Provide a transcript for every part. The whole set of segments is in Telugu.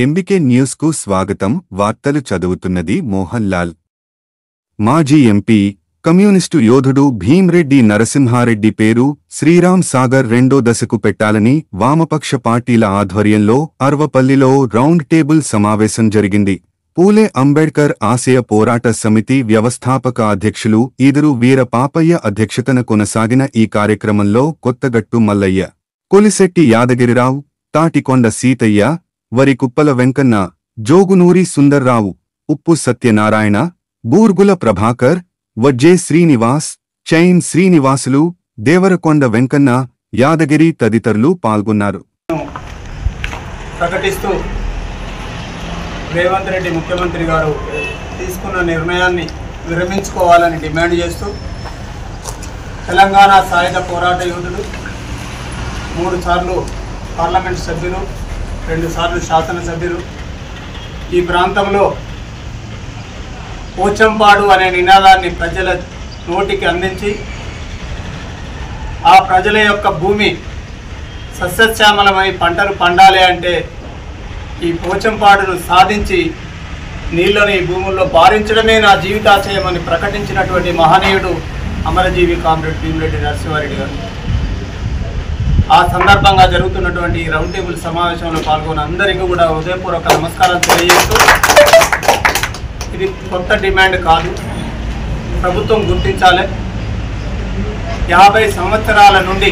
ఎంబికే న్యూస్ కు స్వాగతం. వార్తలు చదువుతున్నది మోహన్ లాల్. మాజీ ఎంపీ, కమ్యూనిస్టు యోధుడు భీమ్రెడ్డి నరసింహారెడ్డి పేరు శ్రీరామ్ సాగర్ రెండో దశకు పెట్టాలని వామపక్ష పార్టీల ఆధ్వర్యంలో అర్వపల్లిలో రౌండ్ టేబుల్ సమావేశం జరిగింది. పూలే అంబేడ్కర్ ఆశయ పోరాట సమితి వ్యవస్థాపక అధ్యక్షులు ఈదురు వీర పాపయ్య అధ్యక్షతన కొనసాగిన ఈ కార్యక్రమంలో కొత్తగట్టు మల్లయ్య, కొలిశెట్టి యాదగిరిరావు, తాటికొండ సీతయ్య, వరికుప్పల వెంకన్న, జోగునూరి సుందర్రావు, ఉప్పు సత్యనారాయణ, బూర్గుల ప్రభాకర్, వజ్జే శ్రీనివాస్, చైన్ శ్రీనివాసులు, దేవరకొండ వెంకన్న, యాదగిరి తదితరులు పాల్గొన్నారు. ప్రకటిస్తూ రేవంత్ రెడ్డి ముఖ్యమంత్రి గారు తీసుకున్న నిర్ణయాన్ని విరమించుకోవాలని డిమాండ్ చేస్తూ తెలంగాణ సాయుధ పోరాట యోధుడు, 3 సార్లు పార్లమెంట్ సభ్యులు, 2 సార్లు శాసనసభ్యులు, ఈ ప్రాంతంలో పోచంపాడు అనే నినాదాన్ని ప్రజల నోటికి అందించి ఆ ప్రజల యొక్క భూమి సస్యశ్యామలమై పంటలు పండాలి అంటే ఈ పోచంపాడును సాధించి నీళ్లను ఈ భూముల్లో పారించడమే నా జీవితాశయమని ప్రకటించినటువంటి మహనీయుడు అమరజీవి కామ్రేడ్ భీమ్రెడ్డి నరసింహారెడ్డి గారు. ఆ సందర్భంగా జరుగుతున్నటువంటి రౌండ్ టేబుల్ సమావేశంలో పాల్గొన్న అందరికీ కూడా హృదయపూర్వక నమస్కారాలు తెలియజేస్తూ, ఇది కొత్త డిమాండ్ కాదు, ప్రభుత్వం గుర్తించాలి. 50 సంవత్సరాల నుండి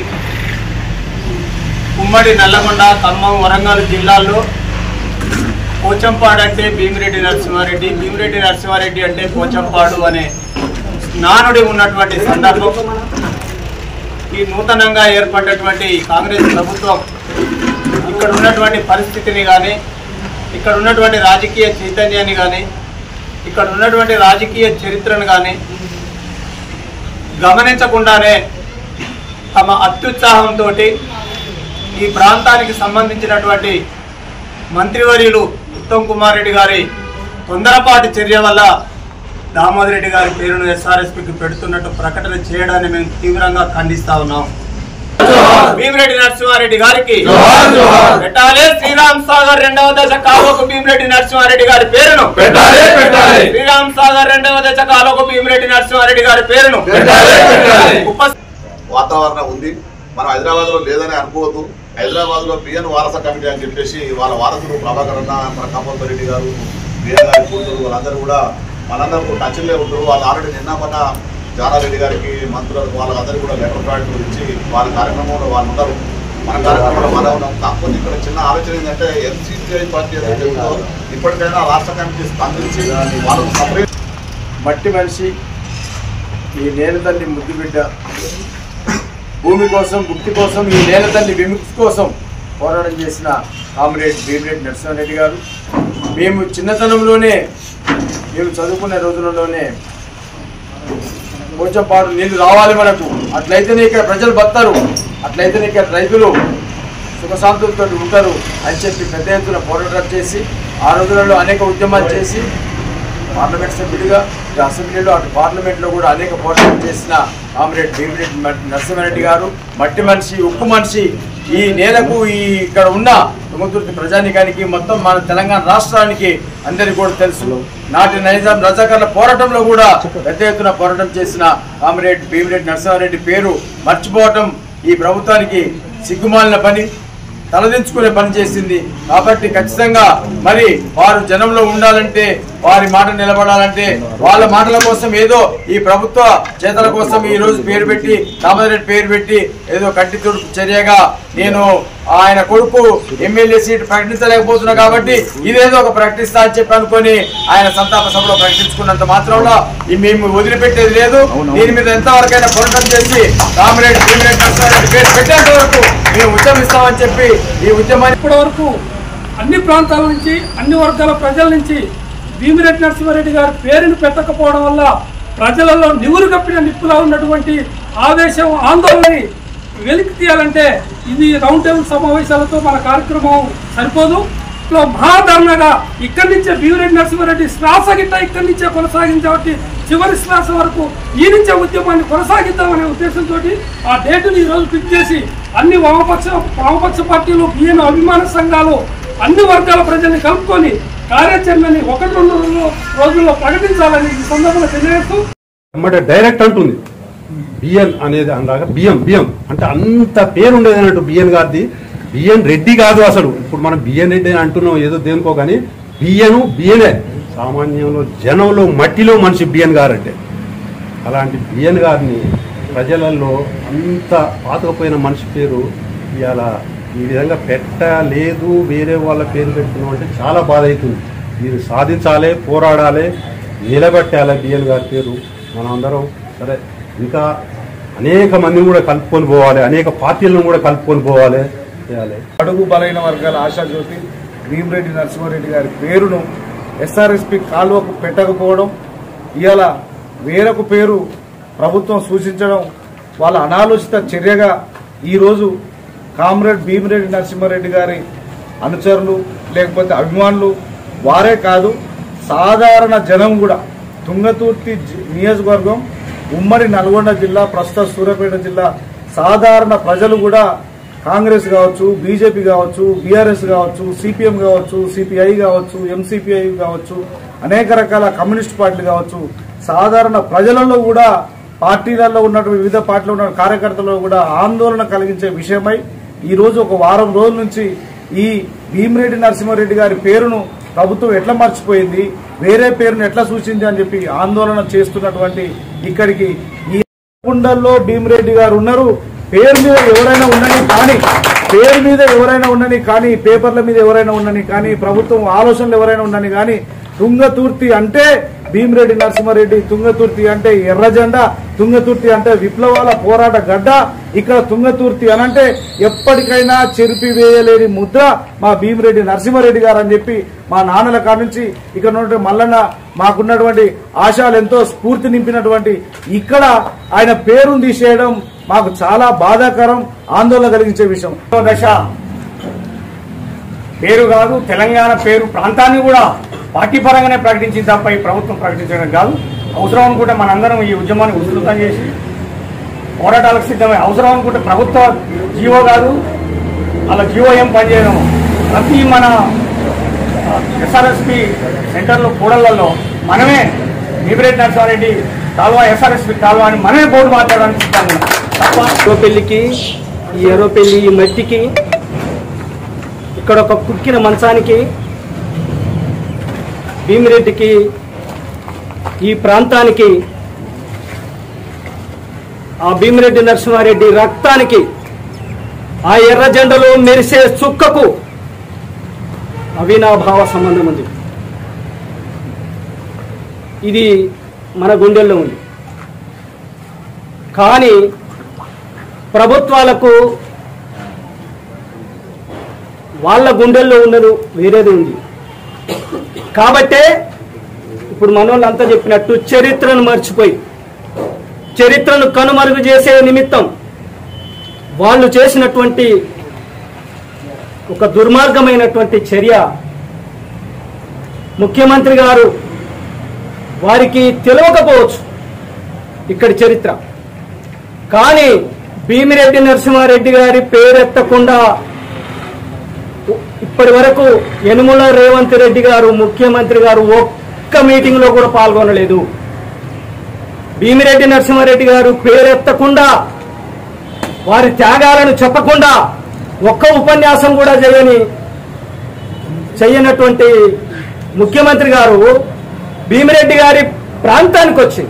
ఉమ్మడి నల్లగొండ, ఖమ్మం, వరంగల్ జిల్లాల్లో పోచంపాడు అంటే భీమిరెడ్డి నరసింహారెడ్డి, భీమిరెడ్డి నరసింహారెడ్డి అంటే పోచంపాడు అనే నానుడి ఉన్నటువంటి సందర్భం. ఈ నూతనంగా ఏర్పడినటువంటి కాంగ్రెస్ ప్రభుత్వం ఇక్కడ ఉన్నటువంటి పరిస్థితిని కానీ, ఇక్కడ ఉన్నటువంటి రాజకీయ చైతన్యాన్ని కానీ, ఇక్కడ ఉన్నటువంటి రాజకీయ చరిత్రను కానీ గమనించకుండానే తమ అత్యుత్సాహంతో ఈ ప్రాంతానికి సంబంధించినటువంటి మంత్రివర్యులు ఉత్తమ్ కుమార్ రెడ్డి గారి తొందరపాటి చర్య వల్ల దామోదర్ రెడ్డి గారి పేరును ఎస్ఆర్ఎస్పీకి పెడుతున్నట్టు ప్రకటన చేయడాన్ని మేము తీవ్రంగా ఖండిస్తా ఉన్నాం. భీమిరెడ్డి నరసింహారెడ్డి గారికి పెట్టాలి. శ్రీరామ్ సాగర్ రెండవ దశ కాలువకు భీమిరెడ్డి నరసింహారెడ్డి గారి పేరును పెట్టాలి. శ్రీరామ్ సాగర్ రెండవ దశ కాలువకు భీమిరెడ్డి నరసింహారెడ్డి గారి పేరును వాతావరణం ఉంది. మనం హైదరాబాద్ లో లేదని అనుకోవద్దు. హైదరాబాద్ లో పిఎన్ వారస కమిటీ అని చెప్పేసి వాళ్ళ వారసులు ప్రభాకర్ అన్న, మన కంపల్ రెడ్డి గారు, పిఎన్ గారి కూతురు, వాళ్ళందరూ కూడా మనందరూ టచ్లే ఉంటారు. వాళ్ళు ఆల్రెడీ నిన్న మొన్న జానారెడ్డి గారికి, మంత్రులకు, వాళ్ళందరూ కూడా లెటర్ ప్యాడ్ ఇచ్చి వాళ్ళ కార్యక్రమంలో వాళ్ళు ఉన్నారు, మన కార్యక్రమంలో మనం ఉన్నాం. కాకపోతే ఇక్కడ చిన్న ఆలోచన ఏంటంటే ఎన్సీపీ పార్టీ ఏదైతే ఉందో ఇప్పటికైనా రాష్ట్ర కమిటీ స్పందించి వాళ్ళకు సపరేట్ మట్టి మనిషి, ఈ నేల తల్లి ముద్దు బిడ్డ, భూమి కోసం, ముక్తి కోసం, ఈ నేల తల్లి విముక్తి కోసం పోరాటం చేసిన కామ్రేడ్ భీమిరెడ్డి నరసింహారెడ్డి గారు. మేము చిన్నతనంలోనే, మేము చదువుకునే రోజులలోనే పోచంపాడు నీళ్లు రావాలి మనకు, అట్లయితేనే ఇక్కడ ప్రజలు బతారు, అట్లయితేనే ఇక్కడ రైతులు సుఖశాంతులతో ఉంటారు అని చెప్పి పెద్ద ఎత్తున పోరాటం చేసి ఆ రోజులలో అనేక ఉద్యమాలు చేసి పార్లమెంట్ సభ్యుడిగా, ఇటు అసెంబ్లీలో, అటు పార్లమెంట్లో కూడా అనేక పోరాటం చేసిన కామ్రేడ్ భీమిరెడ్డి నరసింహారెడ్డి గారు మట్టి మనిషి, ఉక్కు మనిషి. ఈ నేలకు, ఈ ఇక్కడ ఉన్న తుంగతుర్తి ప్రజానికానికి, మొత్తం మన తెలంగాణ రాష్ట్రానికి అందరికీ కూడా తెలుసు. నాటి నైజాం రజాకర్ల పోరాటంలో కూడా పెద్ద ఎత్తున పోరాటం చేసిన కామ్రేడ్ భీమిరెడ్డి నరసింహారెడ్డి పేరు మర్చిపోవటం ఈ ప్రభుత్వానికి సిగ్గుమాలిన పని, తలదించుకునే పని చేసింది. కాబట్టి ఖచ్చితంగా మరి వారు జనంలో ఉండాలంటే, వారి మాట నిలబడాలంటే, వాళ్ళ మాటల కోసం ఏదో ఈ ప్రభుత్వ చేతల కోసం ఈ రోజు పేరు పెట్టి, దామోదర్ రెడ్డి పేరు పెట్టి ఏదో కంటి తుడుపు చర్యగా నేను ఆయన కొడుకు ఎమ్మెల్యే సీటు ప్రకటించలేకపోతున్నా కాబట్టి ఇదేదో ఒక ప్రకటిస్తా అని చెప్పి అనుకొని ఆయన సంతాప సభలో ప్రకటించుకున్నంత మాత్రంలో మేము వదిలిపెట్టేది లేదు. దీని మీద ఎంతవరకైనా పోరాటం చేసి కామ్రేడ్ భీమిరెడ్డి నరసింహారెడ్డి పేరు పెట్టేంత వరకు మేము ఉద్యమిస్తామని చెప్పి ఈ ఉద్యమాన్ని ఇప్పటి వరకు అన్ని ప్రాంతాల నుంచి, అన్ని వర్గాల ప్రజల నుంచి భీమిరెడ్డి నరసింహారెడ్డి గారి పేరును పెట్టకపోవడం వల్ల ప్రజలలో నివురు కప్పిన నిప్పులా ఉన్నటువంటి ఆవేశం, ఆందోళనని వెలికి తీయాలంటే ఇది రౌండ్ టేబుల్ సమావేశాలతో మన కార్యక్రమం సరిపోదు. మహాధర్మగా ఇక్కడి నుంచే భీమిరెడ్డి నరసింహారెడ్డి శ్వాస గిట్ట ఇక్కడి నుంచే కొనసాగించబట్టి చివరి శ్వాస వరకు ఈ నుంచే ఉద్యమాన్ని కొనసాగిద్దామనే ఉద్దేశంతో ఆ డేటుని ఈరోజు ఫిక్స్ చేసి అన్ని వామపక్ష పార్టీలు, బిఎన్ అభిమాన సంఘాలు అన్ని వర్గాల ప్రజల్ని కలుపుకొని కార్యాచరణని 1-2 రోజుల్లో ప్రకటించాలని ఈ సందర్భంగా తెలియజేస్తూ డైరెక్ట్ అంటుంది బిఎన్ అనేది అనగా బియ్యం అంటే అంత పేరు ఉండేది అన్నట్టు బిఎన్ గారిది. బిఎన్ రెడ్డి కాదు అసలు. ఇప్పుడు మనం బిఎన్ రెడ్డి అని అంటున్నాం ఏదో దేనికో, కానీ బిఎనే సామాన్యంలో జనంలో మట్టిలో మనిషి బిఎన్ గారు అంటే. అలాంటి బిఎన్ గారిని ప్రజలలో అంత పాతకపోయిన మనిషి పేరు ఇవాళ ఈ విధంగా పెట్టలేదు, వేరే వాళ్ళ పేరు పెడుతున్నాం అంటే చాలా బాధ అవుతుంది. మీరు సాధించాలి, పోరాడాలి, నిలబెట్టాలి బిఎన్ గారి పేరు. మనందరం సరే ఇంకా అనేక మందిని కూడా కలుపుకొని పోవాలి, అనేక పార్టీలను కూడా కలుపుకొని పోవాలి చేయాలి. అడుగు బలైన వర్గాల ఆశాజ్యోతి భీమిరెడ్డి నరసింహారెడ్డి గారి పేరును ఎస్ఆర్ఎస్పి కాల్వకు పెట్టకపోవడం, ఇవాళ వేరొక పేరు ప్రభుత్వం సూచించడం వాళ్ళ అనాలోచిత చర్యగా ఈరోజు కామ్రేడ్ భీమిరెడ్డి నరసింహారెడ్డి గారి అనుచరులు లేకపోతే అభిమానులు వారే కాదు సాధారణ జనం కూడా తుంగతుర్తి నియోజకవర్గం ఉమ్మడి నల్గొండ జిల్లా ప్రస్తుత సూర్యాపేట జిల్లా సాధారణ ప్రజలు కూడా కాంగ్రెస్ కావచ్చు, బీజేపీ కావచ్చు, బీఆర్ఎస్ కావచ్చు, సిపిఎం కావచ్చు, సిపిఐ కావచ్చు, ఎంసిపిఐ కావచ్చు, అనేక రకాల కమ్యూనిస్ట్ పార్టీలు కావచ్చు, సాధారణ ప్రజలలో కూడా పార్టీలలో ఉన్నటువంటి వివిధ పార్టీలో ఉన్న కార్యకర్తలలో కూడా ఆందోళన కలిగించే విషయమై ఈ రోజు ఒక వారం రోజుల నుంచి ఈ భీమిరెడ్డి నరసింహారెడ్డి గారి పేరును ప్రభుత్వం ఎట్లా మర్చిపోయింది, వేరే పేరును ఎట్లా సూచింది అని చెప్పి ఆందోళన చేస్తున్నటువంటి ఇక్కడికి ఈ కుండల్లో భీమిరెడ్డి గారు ఉన్నారు. పేరు మీద ఎవరైనా ఉండని కానీ పేపర్ల మీద ఎవరైనా ఉండని కానీ ప్రభుత్వం ఆలోచనలు ఎవరైనా ఉండని కానీ తుంగతుర్తి అంటే భీమిరెడ్డి నరసింహారెడ్డి, తుంగతుర్తి అంటే ఎర్ర జెండా, తుంగతుర్తి అంటే విప్లవాల పోరాట గడ్డ. ఇక్కడ తుంగతుర్తి అనంటే ఎప్పటికైనా చెరిపి వేయలేని ముద్ర మా భీమిరెడ్డి నరసింహారెడ్డి గారు అని చెప్పి మా నాన్నల కాడ నుంచి ఇక్కడ ఉన్నటువంటి మల్లన్న మాకున్నటువంటి ఆశలు ఎంతో స్ఫూర్తి నింపినటువంటి ఇక్కడ ఆయన పేరును తీసేయడం మాకు చాలా బాధాకరం, ఆందోళన కలిగించే విషయం. దశ పేరు కాదు, తెలంగాణ పేరు ప్రాంతాన్ని కూడా పార్టీ పరంగానే ప్రకటించింది తప్ప ఈ ప్రభుత్వం ప్రకటించడం కాదు. అవసరం అనుకుంటే మనందరం ఈ ఉద్యమాన్ని ఉధృతం చేసి పోరాటాలకు సిద్ధమై, అవసరం అనుకుంటే ప్రభుత్వ జీవో కాదు అలా జీవో ఏం పనిచేయడం, ప్రతి మన ఎస్ఆర్ఎస్పి సెంటర్లో కూడళ్లలో మనమే భీమిరెడ్డి నరసింహారెడ్డి కాలువ, ఎస్ఆర్ఎస్పి కాలువ అని మనమే బోర్డు మాట్లాడడానికి సిద్ధంగా తప్ప ఎర్రోపెల్లికి ఈ ఎర్రోపెల్లి ఈ మట్టికి ఇక్కడ ఒక కుక్కిన మంచానికి భీమిరెడ్డికి ఈ ప్రాంతానికి ఆ భీమిరెడ్డి నరసింహారెడ్డి రక్తానికి ఆ ఎర్ర జెండలో మెరిసే చుక్కకు అవినాభావ సంబంధం ఉంది. ఇది మన గుండెల్లో ఉంది. కానీ ప్రభుత్వాలకు వాళ్ళ గుండెల్లో ఉన్నది వేరేది ఉంది. కాబట్టే ఇప్పుడు మనోళ్ళంతా చెప్పినట్టు చరిత్రను మర్చిపోయి చరిత్రను కనుమరుగు చేసే నిమిత్తం వాళ్ళు చేసినటువంటి ఒక దుర్మార్గమైనటువంటి చర్య ముఖ్యమంత్రి గారు వారికి తెలియకపోవచ్చు ఇక్కడి చరిత్ర. కానీ భీమిరెడ్డి నరసింహారెడ్డి గారి పేరెత్తకుండా ఇప్పటి వరకు యనుమల రేవంత్ రెడ్డి గారు ముఖ్యమంత్రి గారు ఒక్క మీటింగ్ లో కూడా పాల్గొనలేదు. భీమిరెడ్డి నరసింహారెడ్డి గారు పేరెత్తకుండా వారి త్యాగాలను చెప్పకుండా ఒక్క ఉపన్యాసం కూడా చేయనటువంటి ముఖ్యమంత్రి గారు భీమిరెడ్డి గారి ప్రాంతానికి వచ్చి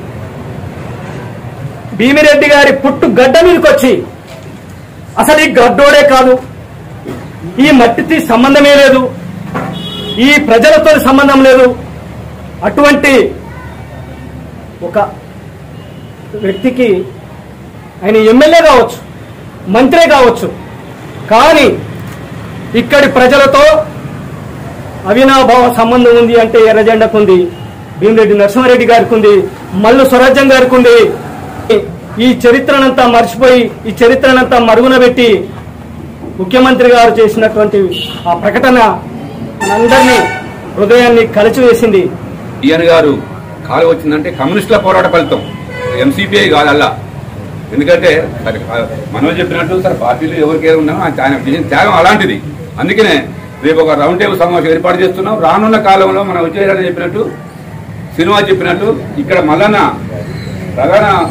భీమిరెడ్డి గారి పుట్టు గడ్డ మీదకి వచ్చి అసలు ఈ గడ్డోడే కాదు, ఈ మట్టికి సంబంధమే లేదు, ఈ ప్రజలతో సంబంధం లేదు, అటువంటి ఒక వ్యక్తికి ఆయన ఎమ్మెల్యే కావచ్చు, మంత్రే కావచ్చు, కానీ ఇక్కడి ప్రజలతో అవినాభావ సంబంధం ఉంది అంటే ఎర్రజెండకు ఉంది, భీమిరెడ్డి నరసింహారెడ్డి గారికి ఉంది, మల్లు స్వరాజ్యం గారికి ఉంది. ఈ చరిత్రనంతా మర్చిపోయి ఈ చరిత్రనంతా మరుగున పెట్టి ముఖ్యమంత్రి గారు చేసినటువంటి ఆ ప్రకటన మనందరినీ హృదయాన్ని కలిచివేసింది. ఈయన గారు కాలు వచ్చిందంటే కమ్యూనిస్టుల పోరాట ఫలితం, ఎంసీపీఐ కాదు అలా. ఎందుకంటే మనోజ్ చెప్పినట్టు సార్ పార్టీలు ఎవరికైనా ఉన్నా ఆయన త్యాగం అలాంటిది. అందుకనే రేపు ఒక రౌండ్ టేబుల్ సమావేశం ఏర్పాటు చేస్తున్నాం. రానున్న కాలంలో మన విజయరాజు చెప్పినట్టు, సినిమా చెప్పినట్టు ఇక్కడ మల్లన్న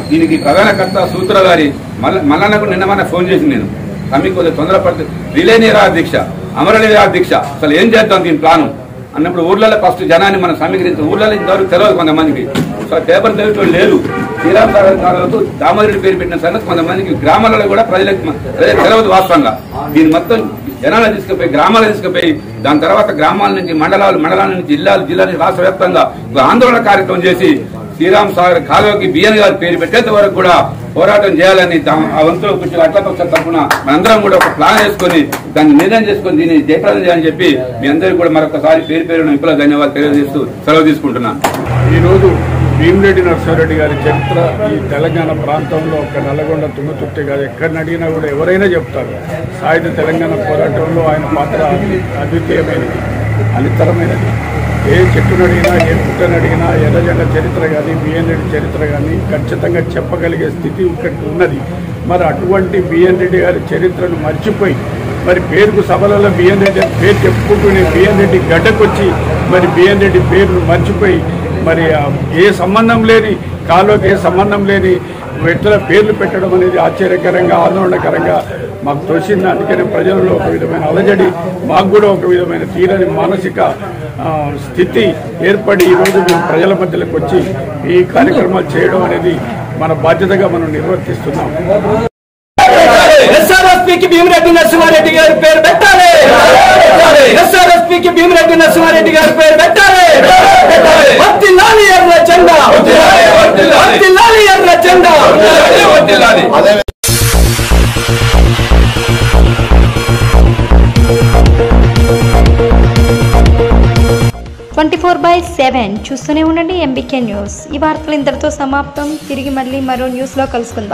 దీనికి ప్రధానకర్త సూత్రధారి మల్లన్నకు నిన్న మన ఫోన్ చేసి నేను తమ్మి కొద్దిగా తొందరపడుతూ రిలే నిరాహార దీక్ష, అమర నిరాహార దీక్ష, అసలు ఏం చేద్దాం దీని ప్లాను అన్నప్పుడు ఊర్లలో ఫస్ట్ జనాన్ని మనం సమీకరించి ఊర్లలో ఇంతవరకు తెలియదు కొంతమందికి. సో పేపర్ తెలియటం లేదు. శ్రీరామ్ సాగర్ కాలంలో దామోదరుడి పేరు పెట్టిన సంగతి కొంతమందికి గ్రామాలలో కూడా ప్రజలకు తెలియదు వాస్తవంగా. దీన్ని మొత్తం జనాలను తీసుకుపోయి గ్రామాలను తీసుకుపోయి దాని తర్వాత గ్రామాల నుంచి మండలాల నుంచి జిల్లా నుంచి రాష్ట్ర వ్యాప్తంగా ఒక ఆందోళన కార్యక్రమం చేసి శ్రీరామ్ సాగర్ కాలువకి బిఎన్ గారు పేరు పెట్టేంత వరకు కూడా పోరాటం చేయాలని ఆ వంతులో కూర్చొని అట్లపక్ష తరఫున మనందరం కూడా ఒక ప్లాన్ చేసుకుని దాన్ని నిర్ణయం చేసుకుని దీన్ని జయప్రదం చేయాలని చెప్పి మీ అందరికీ కూడా మరొకసారి పేరున విప్లవ ధన్యవాదాలు తెలియజేస్తూ సెలవు తీసుకుంటున్నాను. ఈరోజు భీమిరెడ్డి నరసింహారెడ్డి గారి చరిత్ర ఈ తెలంగాణ ప్రాంతంలో ఒక నల్లగొండ తుంగతుర్తి కాదు, ఎక్కడిని అడిగినా కూడా ఎవరైనా చెప్తారు. సాయుధ తెలంగాణ పోరాటంలో ఆయన పాత్ర అద్వితీయమైనది, అనితరమైనది. ఏ చెట్టును అడిగినా, ఏ పుట్టను అడిగినా ఎర్రజెండ చరిత్ర కానీ, బిఎన్ రెడ్డి చరిత్ర కానీ ఖచ్చితంగా చెప్పగలిగే స్థితి ఇక్కడ ఉన్నది. మరి అటువంటి బిఎన్ రెడ్డి గారి చరిత్రను మర్చిపోయి మరి పేరుకు సభలలో బిఎన్ రెడ్డి పేరు చెప్పుకుంటూనే బిఎన్ రెడ్డి గడ్డకొచ్చి మరి బిఎన్ రెడ్డి పేరును మర్చిపోయి మరి ఏ సంబంధం లేని కాలువకి ఏ సంబంధం లేని వ్యక్తుల పేర్లు పెట్టడం అనేది ఆశ్చర్యకరంగా, ఆందోళనకరంగా మాకు తోచింది. అందుకనే ప్రజల్లో ఒక విధమైన అలజడి, మాకు కూడా ఒక విధమైన తీరని మానసిక స్థితి ఏర్పడి ఈరోజు మేము ప్రజల మధ్యలోకి వచ్చి ఈ కార్యక్రమాలు చేయడం అనేది మన బాధ్యతగా మనం నిర్వర్తిస్తున్నాం. ఎస్ఆర్ఎస్పీకి భీమిరెడ్డి నరసింహారెడ్డి గారి పేరు పెట్టాలి. ఎస్ఆర్ఎస్పీకి భీమిరెడ్డి నరసింహారెడ్డి గారి పేరు పెట్టాలి. వర్ధిల్లాలి ఎర్ర జెండా, వర్ధిల్లాలి ఎర్ర జెండా. 24/7 చూస్తూనే ఉండండి ఎంబీకే న్యూస్. ఈ వార్తలు ఇంతటితో సమాప్తం. తిరిగి మళ్ళీ మరో న్యూస్లో కలుసుకుందాం.